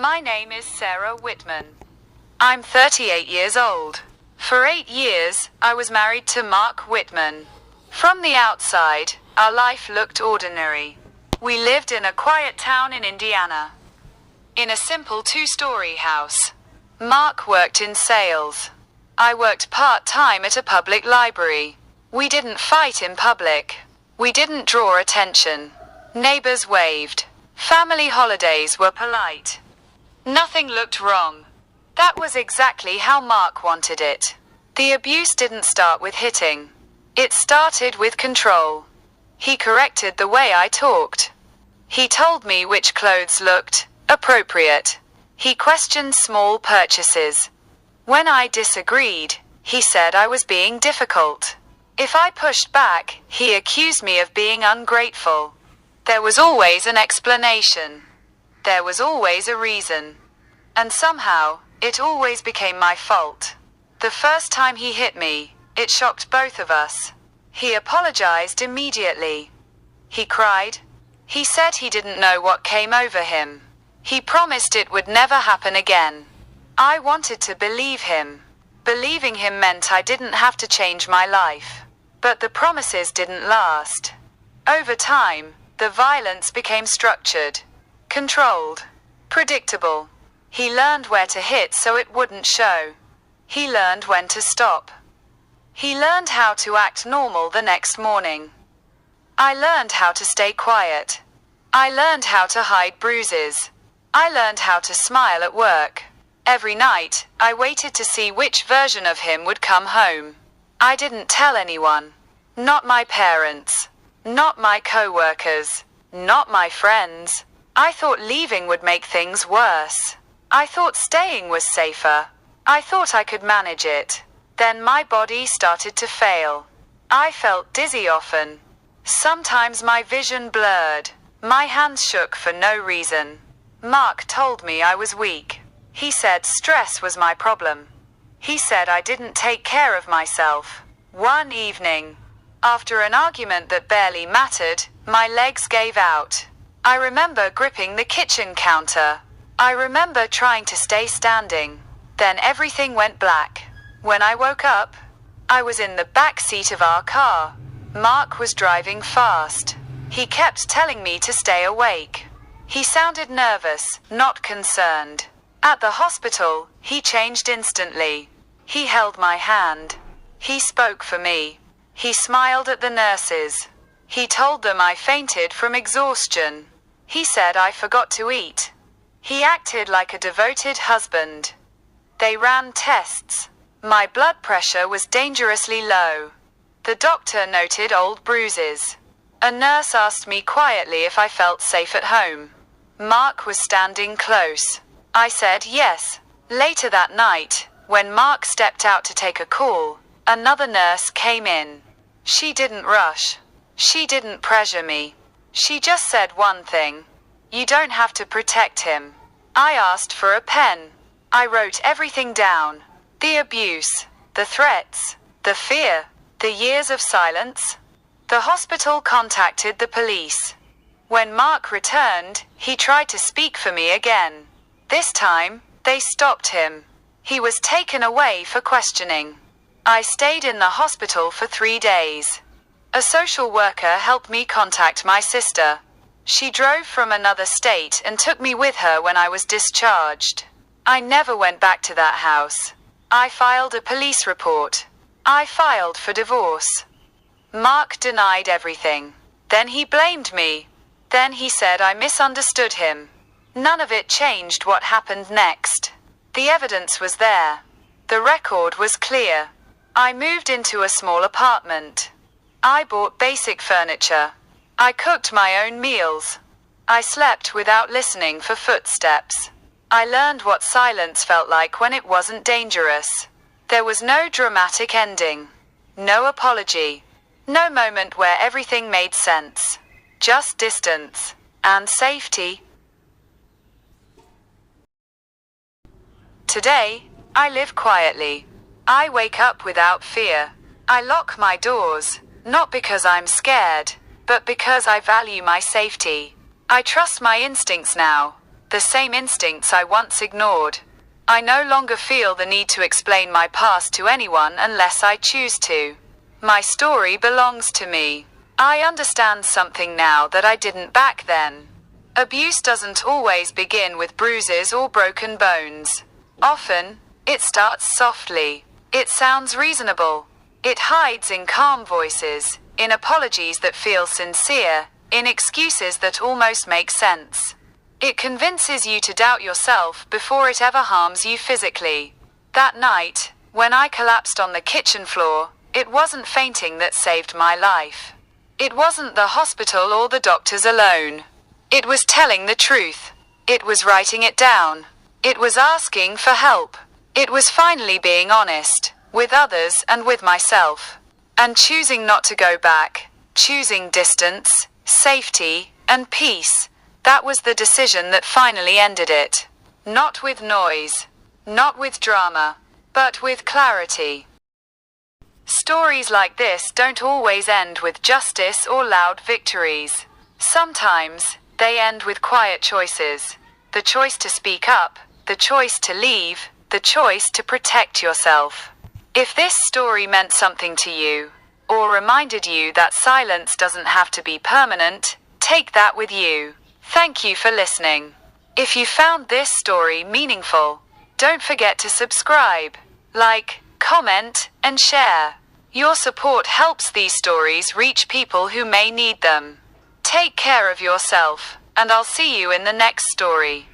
My name is Sarah Whitman. I'm 38 years old. For 8 years, I was married to Mark Whitman. From the outside, our life looked ordinary. We lived in a quiet town in Indiana, in a simple 2-story house. Mark worked in sales. I worked part-time at a public library. We didn't fight in public. We didn't draw attention. Neighbors waved. Family holidays were polite. Nothing looked wrong. That was exactly how Mark wanted it. The abuse didn't start with hitting. It started with control. He corrected the way I talked. He told me which clothes looked appropriate. He questioned small purchases. When I disagreed, he said I was being difficult. If I pushed back, he accused me of being ungrateful. There was always an explanation. There was always a reason. And somehow, it always became my fault. The first time he hit me, it shocked both of us. He apologized immediately. He cried. He said he didn't know what came over him. He promised it would never happen again. I wanted to believe him. Believing him meant I didn't have to change my life. But the promises didn't last. Over time, the violence became structured, controlled, predictable. He learned where to hit so it wouldn't show. He learned when to stop. He learned how to act normal the next morning. I learned how to stay quiet. I learned how to hide bruises. I learned how to smile at work. Every night, I waited to see which version of him would come home. I didn't tell anyone. Not my parents. Not my co-workers. Not my friends. I thought leaving would make things worse. I thought staying was safer. I thought I could manage it. Then my body started to fail. I felt dizzy often. Sometimes my vision blurred. My hands shook for no reason. Mark told me I was weak. He said stress was my problem. He said I didn't take care of myself. One evening, after an argument that barely mattered, my legs gave out. I remember gripping the kitchen counter. I remember trying to stay standing. Then everything went black. When I woke up, I was in the back seat of our car. Mark was driving fast. He kept telling me to stay awake. He sounded nervous, not concerned. At the hospital, he changed instantly. He held my hand. He spoke for me. He smiled at the nurses. He told them I fainted from exhaustion. He said I forgot to eat. He acted like a devoted husband. They ran tests. My blood pressure was dangerously low. The doctor noted old bruises. A nurse asked me quietly if I felt safe at home. Mark was standing close. I said yes. Later that night, when Mark stepped out to take a call, another nurse came in. She didn't rush. She didn't pressure me. She just said one thing. You don't have to protect him. I asked for a pen. I wrote everything down. The abuse, the threats, the fear, the years of silence. The hospital contacted the police. When Mark returned, he tried to speak for me again. This time, they stopped him. He was taken away for questioning. I stayed in the hospital for 3 days. A social worker helped me contact my sister. She drove from another state and took me with her when I was discharged. I never went back to that house. I filed a police report. I filed for divorce. Mark denied everything. Then he blamed me. Then he said I misunderstood him. None of it changed what happened next. The evidence was there. The record was clear. I moved into a small apartment. I bought basic furniture. I cooked my own meals. I slept without listening for footsteps. I learned what silence felt like when it wasn't dangerous. There was no dramatic ending. No apology. No moment where everything made sense. Just distance. And safety. Today, I live quietly. I wake up without fear. I lock my doors, not because I'm scared, but because I value my safety. I trust my instincts now. the same instincts I once ignored. I no longer feel the need to explain my past to anyone unless I choose to. My story belongs to me. I understand something now that I didn't back then. Abuse doesn't always begin with bruises or broken bones. Often, it starts softly. It sounds reasonable. It hides in calm voices, in apologies that feel sincere, in excuses that almost make sense. It convinces you to doubt yourself before it ever harms you physically. That night, when I collapsed on the kitchen floor, it wasn't fainting that saved my life. It wasn't the hospital or the doctors alone. It was telling the truth. It was writing it down. It was asking for help. It was finally being honest, with others and with myself. And choosing not to go back, choosing distance, safety, and peace. That was the decision that finally ended it. Not with noise, not with drama, but with clarity. Stories like this don't always end with justice or loud victories. Sometimes, they end with quiet choices. The choice to speak up, the choice to leave, the choice to protect yourself. If this story meant something to you, or reminded you that silence doesn't have to be permanent, take that with you. Thank you for listening. If you found this story meaningful, don't forget to subscribe, like, comment, and share. Your support helps these stories reach people who may need them. Take care of yourself, and I'll see you in the next story.